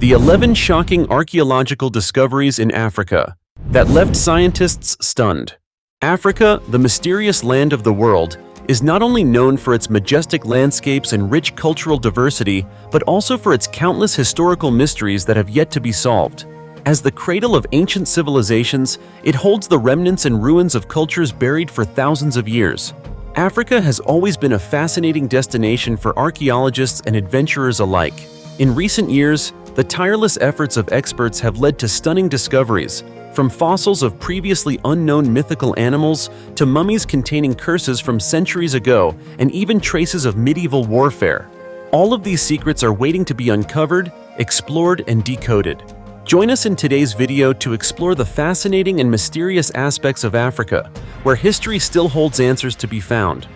The 11 shocking archaeological discoveries in Africa that left scientists stunned. Africa, the mysterious land of the world, is not only known for its majestic landscapes and rich cultural diversity, but also for its countless historical mysteries that have yet to be solved. As the cradle of ancient civilizations, it holds the remnants and ruins of cultures buried for thousands of years. Africa has always been a fascinating destination for archaeologists and adventurers alike. In recent years, the tireless efforts of experts have led to stunning discoveries, from fossils of previously unknown mythical animals to mummies containing curses from centuries ago and even traces of medieval warfare. All of these secrets are waiting to be uncovered, explored, and decoded. Join us in today's video to explore the fascinating and mysterious aspects of Africa, where history still holds answers to be found.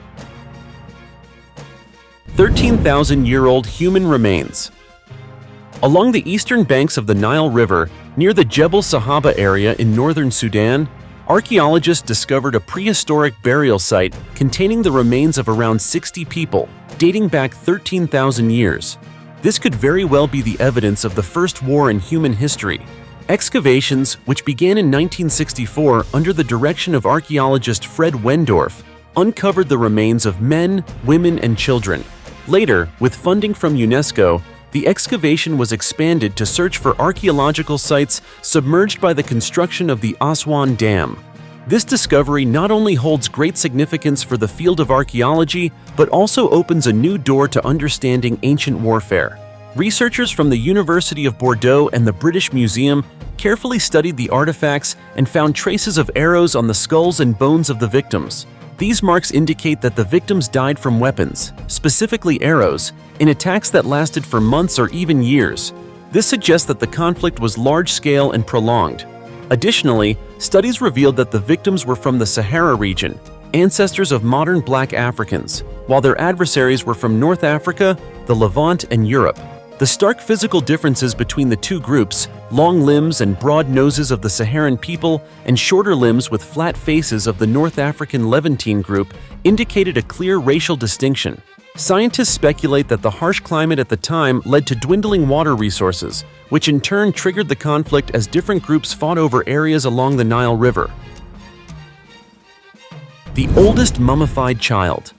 13,000-year-old human remains. Along the eastern banks of the Nile River, near the Jebel Sahaba area in northern Sudan, archaeologists discovered a prehistoric burial site containing the remains of around 60 people, dating back 13,000 years. This could very well be the evidence of the first war in human history. Excavations, which began in 1964 under the direction of archaeologist Fred Wendorf, uncovered the remains of men, women, and children. Later, with funding from UNESCO, the excavation was expanded to search for archaeological sites submerged by the construction of the Aswan Dam. This discovery not only holds great significance for the field of archaeology, but also opens a new door to understanding ancient warfare. Researchers from the University of Bordeaux and the British Museum carefully studied the artifacts and found traces of arrows on the skulls and bones of the victims. These marks indicate that the victims died from weapons, specifically arrows, in attacks that lasted for months or even years. This suggests that the conflict was large-scale and prolonged. Additionally, studies revealed that the victims were from the Sahara region, ancestors of modern black Africans, while their adversaries were from North Africa, the Levant, and Europe. The stark physical differences between the two groups, long limbs and broad noses of the Saharan people and shorter limbs with flat faces of the North African Levantine group, indicated a clear racial distinction. Scientists speculate that the harsh climate at the time led to dwindling water resources, which in turn triggered the conflict as different groups fought over areas along the Nile River. The oldest mummified child.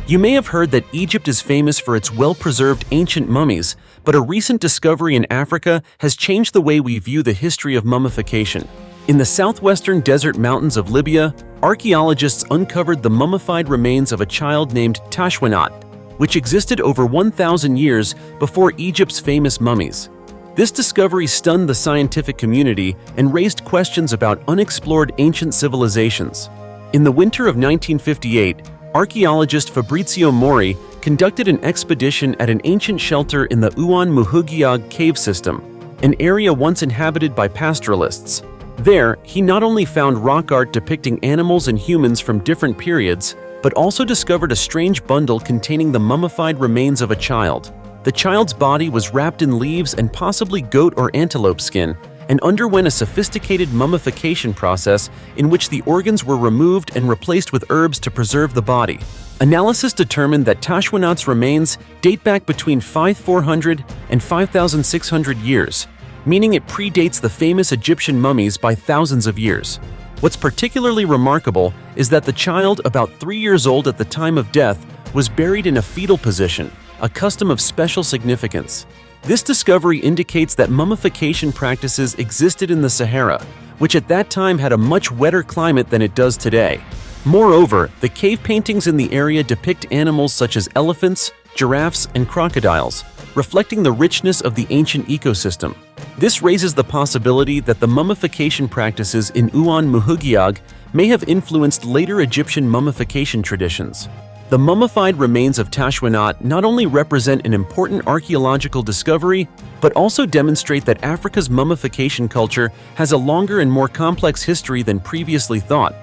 You may have heard that Egypt is famous for its well-preserved ancient mummies, but a recent discovery in Africa has changed the way we view the history of mummification. In the southwestern desert mountains of Libya, archaeologists uncovered the mummified remains of a child named Tashwenat, which existed over 1,000 years before Egypt's famous mummies. This discovery stunned the scientific community and raised questions about unexplored ancient civilizations. In the winter of 1958, archaeologist Fabrizio Mori conducted an expedition at an ancient shelter in the Uwan Muhugiag cave system, an area once inhabited by pastoralists. There, he not only found rock art depicting animals and humans from different periods, but also discovered a strange bundle containing the mummified remains of a child. The child's body was wrapped in leaves and possibly goat or antelope skin, and underwent a sophisticated mummification process in which the organs were removed and replaced with herbs to preserve the body. Analysis determined that Tashwenat's remains date back between 5400 and 5600 years, meaning it predates the famous Egyptian mummies by thousands of years. What's particularly remarkable is that the child, about 3 years old at the time of death, was buried in a fetal position, a custom of special significance. This discovery indicates that mummification practices existed in the Sahara, which at that time had a much wetter climate than it does today. Moreover, the cave paintings in the area depict animals such as elephants, giraffes, and crocodiles, reflecting the richness of the ancient ecosystem. This raises the possibility that the mummification practices in Uwan Muhugiag may have influenced later Egyptian mummification traditions. The mummified remains of Tashwenat not only represent an important archaeological discovery, but also demonstrate that Africa's mummification culture has a longer and more complex history than previously thought.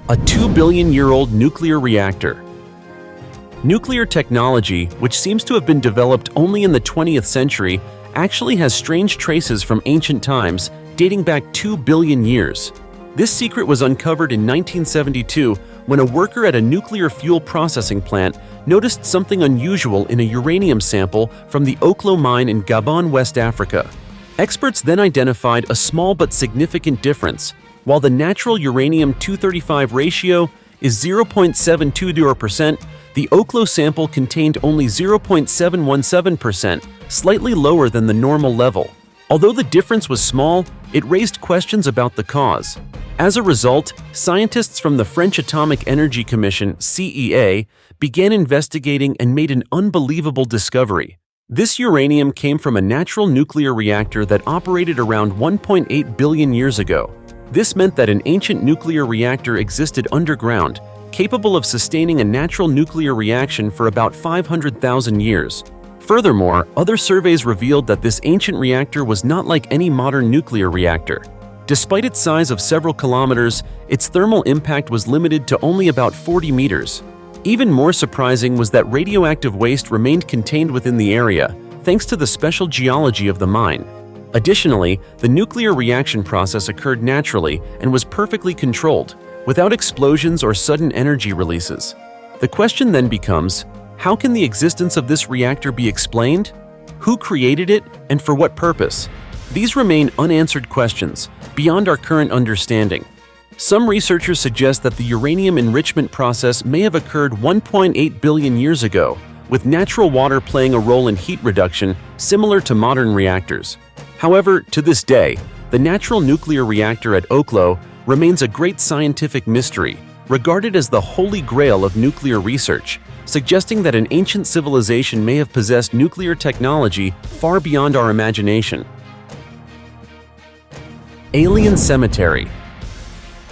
A 2-billion-year-old nuclear reactor. Nuclear technology, which seems to have been developed only in the 20th century, actually has strange traces from ancient times dating back 2 billion years. This secret was uncovered in 1972 when a worker at a nuclear fuel processing plant noticed something unusual in a uranium sample from the Oklo mine in Gabon, West Africa. Experts then identified a small but significant difference. While the natural uranium-235 ratio is 0.720%, the Oklo sample contained only 0.717%, slightly lower than the normal level. Although the difference was small, it raised questions about the cause. As a result, scientists from the French Atomic Energy Commission (CEA) began investigating and made an unbelievable discovery. This uranium came from a natural nuclear reactor that operated around 1.8 billion years ago. This meant that an ancient nuclear reactor existed underground, capable of sustaining a natural nuclear reaction for about 500,000 years. Furthermore, other surveys revealed that this ancient reactor was not like any modern nuclear reactor. Despite its size of several kilometers, its thermal impact was limited to only about 40 meters. Even more surprising was that radioactive waste remained contained within the area, thanks to the special geology of the mine. Additionally, the nuclear reaction process occurred naturally and was perfectly controlled, without explosions or sudden energy releases. The question then becomes, how can the existence of this reactor be explained? Who created it, and for what purpose? These remain unanswered questions, beyond our current understanding. Some researchers suggest that the uranium enrichment process may have occurred 1.8 billion years ago, with natural water playing a role in heat reduction similar to modern reactors. However, to this day, the natural nuclear reactor at Oklo remains a great scientific mystery, regarded as the holy grail of nuclear research, suggesting that an ancient civilization may have possessed nuclear technology far beyond our imagination. Alien Cemetery.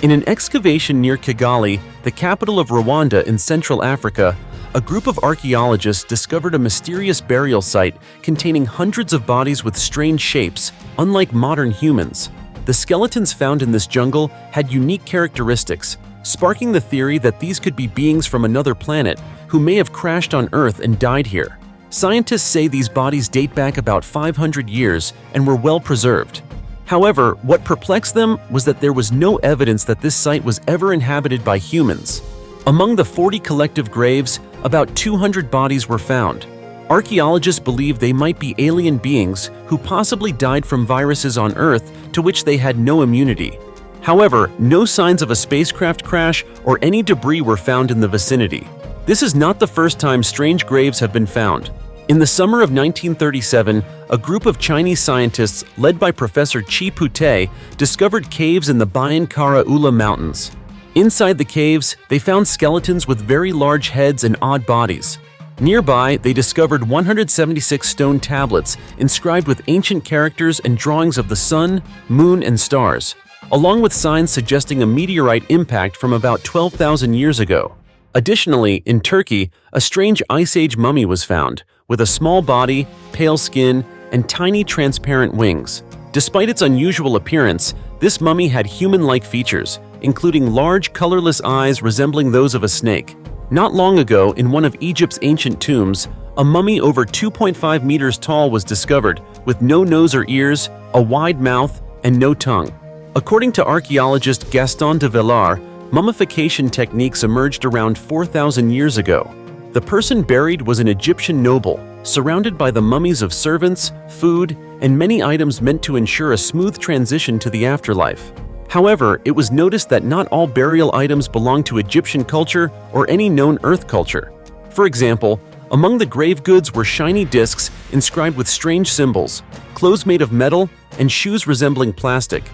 In an excavation near Kigali, the capital of Rwanda in Central Africa, a group of archaeologists discovered a mysterious burial site containing hundreds of bodies with strange shapes, unlike modern humans. The skeletons found in this jungle had unique characteristics, sparking the theory that these could be beings from another planet who may have crashed on Earth and died here. Scientists say these bodies date back about 500 years and were well preserved. However, what perplexed them was that there was no evidence that this site was ever inhabited by humans. Among the 40 collective graves, about 200 bodies were found. Archaeologists believe they might be alien beings who possibly died from viruses on Earth to which they had no immunity. However, no signs of a spacecraft crash or any debris were found in the vicinity. This is not the first time strange graves have been found. In the summer of 1937, a group of Chinese scientists led by Professor Chi Pute discovered caves in the Bayan Kara Ula Mountains. Inside the caves, they found skeletons with very large heads and odd bodies. Nearby, they discovered 176 stone tablets inscribed with ancient characters and drawings of the sun, moon, and stars, along with signs suggesting a meteorite impact from about 12,000 years ago. Additionally, in Turkey, a strange Ice Age mummy was found, with a small body, pale skin, and tiny transparent wings. Despite its unusual appearance, this mummy had human-like features, including large, colorless eyes resembling those of a snake. Not long ago, in one of Egypt's ancient tombs, a mummy over 2.5 meters tall was discovered, with no nose or ears, a wide mouth, and no tongue. According to archaeologist Gaston de Villars, mummification techniques emerged around 4,000 years ago. The person buried was an Egyptian noble, surrounded by the mummies of servants, food, and many items meant to ensure a smooth transition to the afterlife. However, it was noticed that not all burial items belonged to Egyptian culture or any known Earth culture. For example, among the grave goods were shiny discs inscribed with strange symbols, clothes made of metal, and shoes resembling plastic.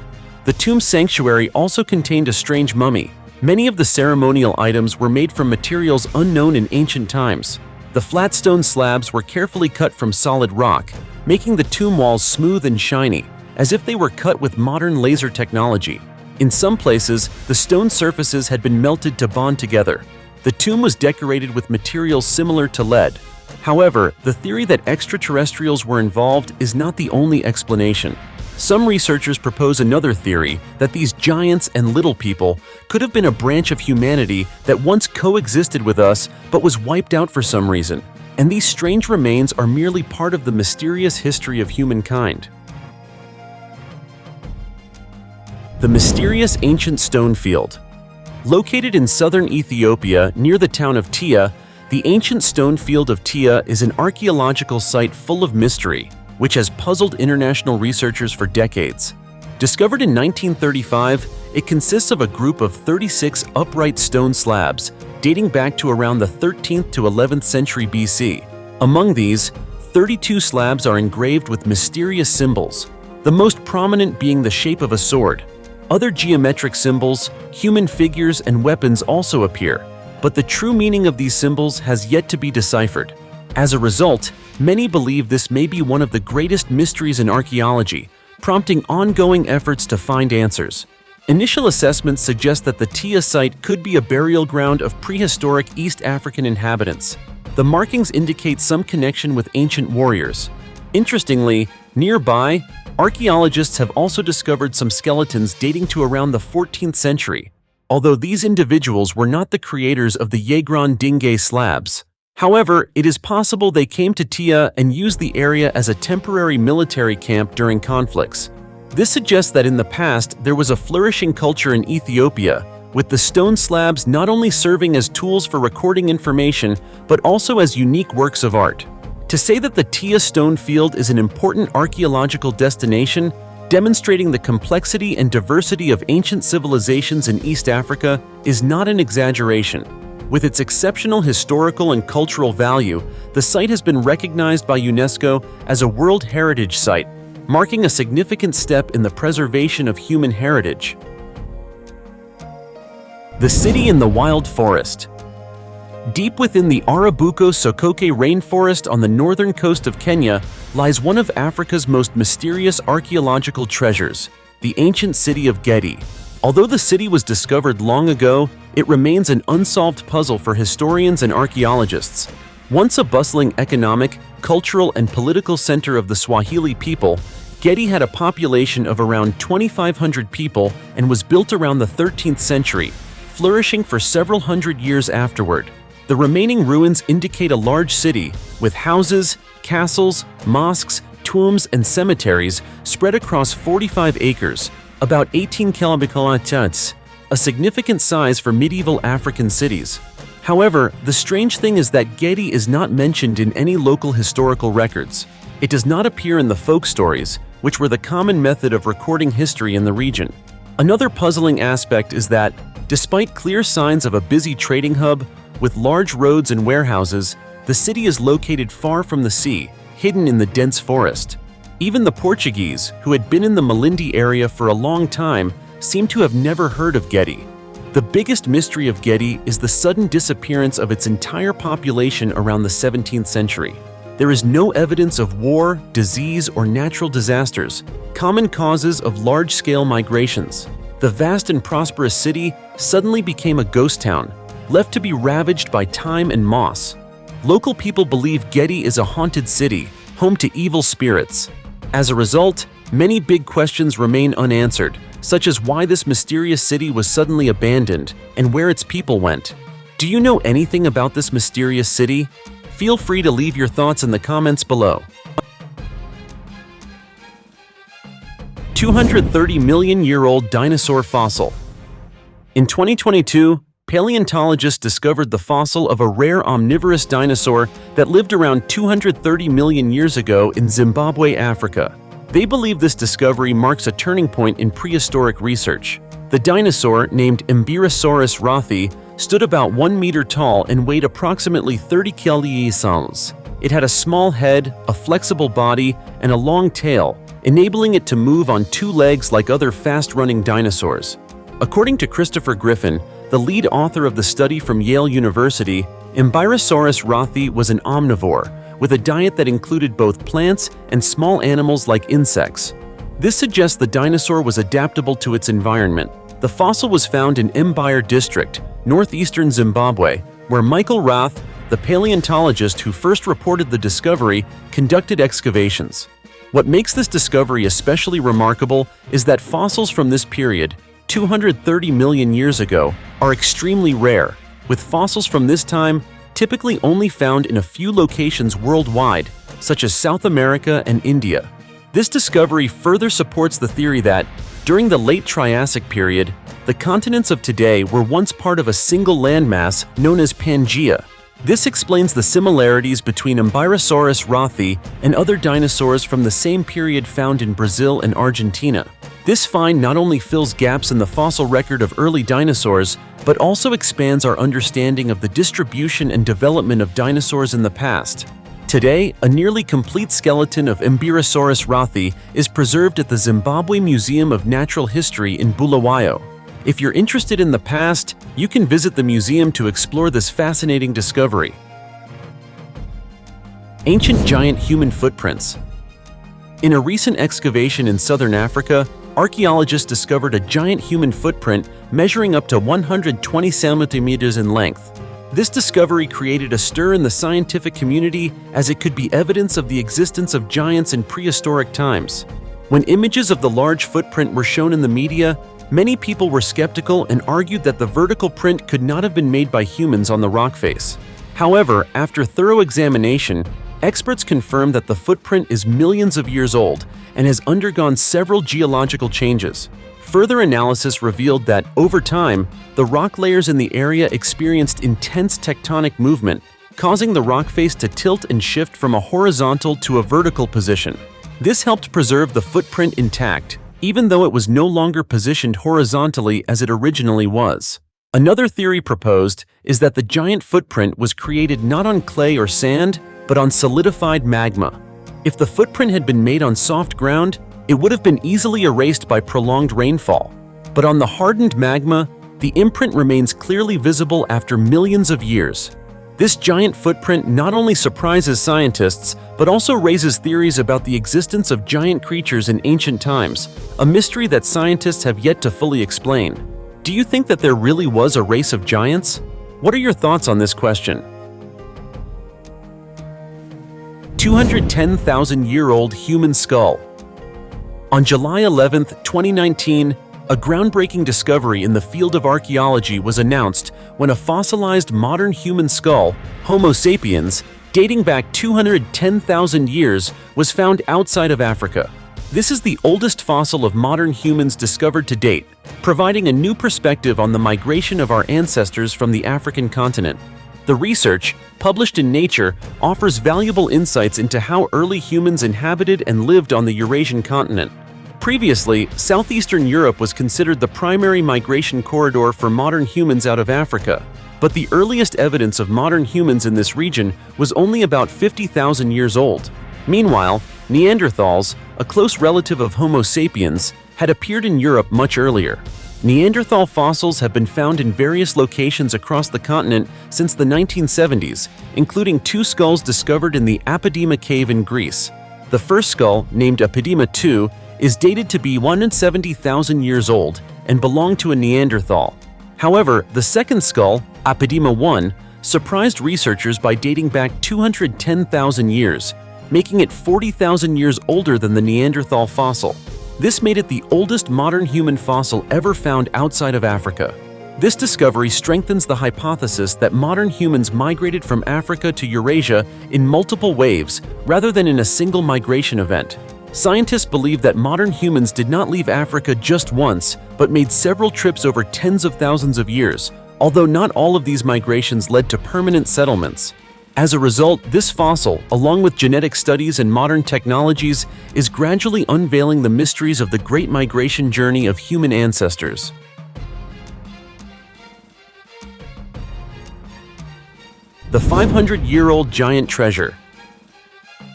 The tomb sanctuary also contained a strange mummy. Many of the ceremonial items were made from materials unknown in ancient times. The flat stone slabs were carefully cut from solid rock, making the tomb walls smooth and shiny, as if they were cut with modern laser technology. In some places, the stone surfaces had been melted to bond together. The tomb was decorated with materials similar to lead. However, the theory that extraterrestrials were involved is not the only explanation. Some researchers propose another theory, that these giants and little people could have been a branch of humanity that once coexisted with us but was wiped out for some reason, and these strange remains are merely part of the mysterious history of humankind. The mysterious ancient stone field. Located in southern Ethiopia near the town of Tia, the ancient stone field of Tia is an archaeological site full of mystery, which has puzzled international researchers for decades. Discovered in 1935, it consists of a group of 36 upright stone slabs dating back to around the 13th to 11th century BC. Among these, 32 slabs are engraved with mysterious symbols, the most prominent being the shape of a sword. Other geometric symbols, human figures, and weapons also appear, but the true meaning of these symbols has yet to be deciphered. As a result, many believe this may be one of the greatest mysteries in archaeology, prompting ongoing efforts to find answers. Initial assessments suggest that the Tia site could be a burial ground of prehistoric East African inhabitants. The markings indicate some connection with ancient warriors. Interestingly, nearby, archaeologists have also discovered some skeletons dating to around the 14th century, although these individuals were not the creators of the Dinge slabs. However, it is possible they came to Tia and used the area as a temporary military camp during conflicts. This suggests that in the past there was a flourishing culture in Ethiopia, with the stone slabs not only serving as tools for recording information, but also as unique works of art. To say that the Tia stone field is an important archaeological destination, demonstrating the complexity and diversity of ancient civilizations in East Africa, is not an exaggeration. With its exceptional historical and cultural value, the site has been recognized by UNESCO as a World Heritage Site, marking a significant step in the preservation of human heritage. The city in the wild forest. Deep within the Arabuko-Sokoke rainforest on the northern coast of Kenya lies one of Africa's most mysterious archaeological treasures, the ancient city of Gedi. Although the city was discovered long ago, it remains an unsolved puzzle for historians and archaeologists. Once a bustling economic, cultural, and political center of the Swahili people, Gedi had a population of around 2,500 people and was built around the 13th century, flourishing for several hundred years afterward. The remaining ruins indicate a large city, with houses, castles, mosques, tombs, and cemeteries spread across 45 acres, about 18 kilometers, a significant size for medieval African cities. However, the strange thing is that Gedi is not mentioned in any local historical records. It does not appear in the folk stories, which were the common method of recording history in the region. Another puzzling aspect is that, despite clear signs of a busy trading hub, with large roads and warehouses, the city is located far from the sea, hidden in the dense forest. Even the Portuguese, who had been in the Malindi area for a long time, seem to have never heard of Gedi. The biggest mystery of Gedi is the sudden disappearance of its entire population around the 17th century. There is no evidence of war, disease, or natural disasters, common causes of large-scale migrations. The vast and prosperous city suddenly became a ghost town, left to be ravaged by time and moss. Local people believe Gedi is a haunted city, home to evil spirits. As a result, many big questions remain unanswered, such as why this mysterious city was suddenly abandoned and where its people went. Do you know anything about this mysterious city? Feel free to leave your thoughts in the comments below. 230-million-year-old dinosaur fossil. In 2022, paleontologists discovered the fossil of a rare omnivorous dinosaur that lived around 230 million years ago in Zimbabwe, Africa. They believe this discovery marks a turning point in prehistoric research. The dinosaur, named Mbirasaurus rothii, stood about 1 meter tall and weighed approximately 30 kilograms. It had a small head, a flexible body, and a long tail, enabling it to move on 2 legs like other fast-running dinosaurs. According to Christopher Griffin, the lead author of the study from Yale University, Mbirasaurus rothii was an omnivore, with a diet that included both plants and small animals like insects. This suggests the dinosaur was adaptable to its environment. The fossil was found in Mbire District, northeastern Zimbabwe, where Michael Rath, the paleontologist who first reported the discovery, conducted excavations. What makes this discovery especially remarkable is that fossils from this period, 230 million years ago, are extremely rare, with fossils from this time typically only found in a few locations worldwide, such as South America and India. This discovery further supports the theory that, During the late Triassic period, the continents of today were once part of a single landmass known as Pangaea. This explains the similarities between Mummified rothi and other dinosaurs from the same period found in Brazil and Argentina. This find not only fills gaps in the fossil record of early dinosaurs, but also expands our understanding of the distribution and development of dinosaurs in the past. Today, a nearly complete skeleton of Mummified rothi is preserved at the Zimbabwe Museum of Natural History in Bulawayo. If you're interested in the past, you can visit the museum to explore this fascinating discovery. Ancient giant human footprints. In a recent excavation in southern Africa, archaeologists discovered a giant human footprint measuring up to 120 centimeters in length. This discovery created a stir in the scientific community as it could be evidence of the existence of giants in prehistoric times. When images of the large footprint were shown in the media, many people were skeptical and argued that the vertical print could not have been made by humans on the rock face. However, after thorough examination, experts confirmed that the footprint is millions of years old and has undergone several geological changes. Further analysis revealed that, over time, the rock layers in the area experienced intense tectonic movement, causing the rock face to tilt and shift from a horizontal to a vertical position. This helped preserve the footprint intact, even though it was no longer positioned horizontally as it originally was. Another theory proposed is that the giant footprint was created not on clay or sand, but on solidified magma. If the footprint had been made on soft ground, it would have been easily erased by prolonged rainfall. But on the hardened magma, the imprint remains clearly visible after millions of years. This giant footprint not only surprises scientists, but also raises theories about the existence of giant creatures in ancient times, a mystery that scientists have yet to fully explain. Do you think that there really was a race of giants? What are your thoughts on this question? 210,000-year-old human skull. On July 11, 2019, a groundbreaking discovery in the field of archaeology was announced when a fossilized modern human skull, Homo sapiens, dating back 210,000 years, was found outside of Africa. This is the oldest fossil of modern humans discovered to date, providing a new perspective on the migration of our ancestors from the African continent. The research, published in Nature, offers valuable insights into how early humans inhabited and lived on the Eurasian continent. Previously, southeastern Europe was considered the primary migration corridor for modern humans out of Africa, but the earliest evidence of modern humans in this region was only about 50,000 years old. Meanwhile, Neanderthals, a close relative of Homo sapiens, had appeared in Europe much earlier. Neanderthal fossils have been found in various locations across the continent since the 1970s, including two skulls discovered in the Apodema cave in Greece. The first skull, named Apodema II, is dated to be 170,000 years old and belonged to a Neanderthal. However, the second skull, Apodema I, surprised researchers by dating back 210,000 years, making it 40,000 years older than the Neanderthal fossil. This made it the oldest modern human fossil ever found outside of Africa. This discovery strengthens the hypothesis that modern humans migrated from Africa to Eurasia in multiple waves rather than in a single migration event. Scientists believe that modern humans did not leave Africa just once, but made several trips over tens of thousands of years, although not all of these migrations led to permanent settlements. As a result, this fossil, along with genetic studies and modern technologies, is gradually unveiling the mysteries of the Great Migration journey of human ancestors. The 500-year-old giant treasure.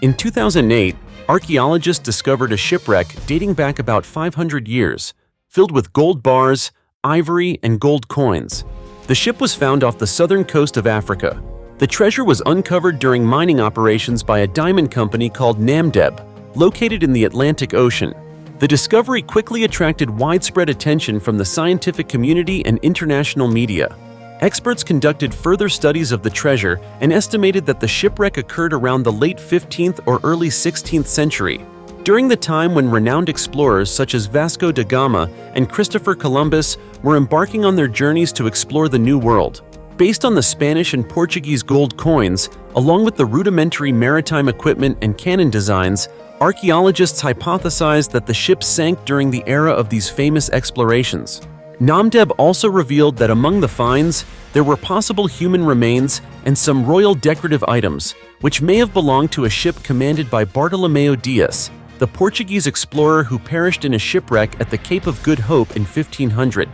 In 2008, archaeologists discovered a shipwreck dating back about 500 years, filled with gold bars, ivory, and gold coins. The ship was found off the southern coast of Africa. The treasure was uncovered during mining operations by a diamond company called Namdeb, located in the Atlantic Ocean. The discovery quickly attracted widespread attention from the scientific community and international media. Experts conducted further studies of the treasure and estimated that the shipwreck occurred around the late 15th or early 16th century, during the time when renowned explorers such as Vasco da Gama and Christopher Columbus were embarking on their journeys to explore the New World. Based on the Spanish and Portuguese gold coins, along with the rudimentary maritime equipment and cannon designs, Archaeologists hypothesized that the ship sank during the era of these famous explorations. Namdeb also revealed that among the finds, there were possible human remains and some royal decorative items, which may have belonged to a ship commanded by Bartolomeu Dias, the Portuguese explorer who perished in a shipwreck at the Cape of Good Hope in 1500.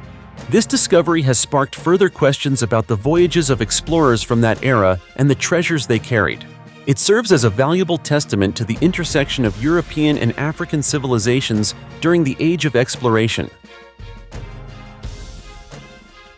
This discovery has sparked further questions about the voyages of explorers from that era and the treasures they carried. It serves as a valuable testament to the intersection of European and African civilizations during the Age of Exploration.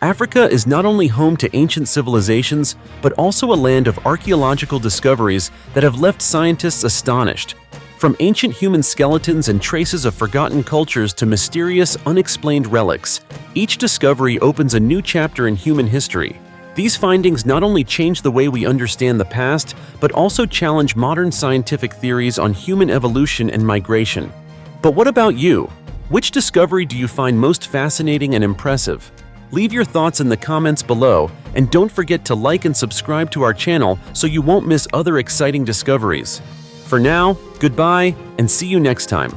Africa is not only home to ancient civilizations, but also a land of archaeological discoveries that have left scientists astonished. From ancient human skeletons and traces of forgotten cultures to mysterious, unexplained relics, each discovery opens a new chapter in human history. These findings not only change the way we understand the past, but also challenge modern scientific theories on human evolution and migration. But what about you? Which discovery do you find most fascinating and impressive? Leave your thoughts in the comments below, and don't forget to like and subscribe to our channel so you won't miss other exciting discoveries. For now, goodbye, and see you next time.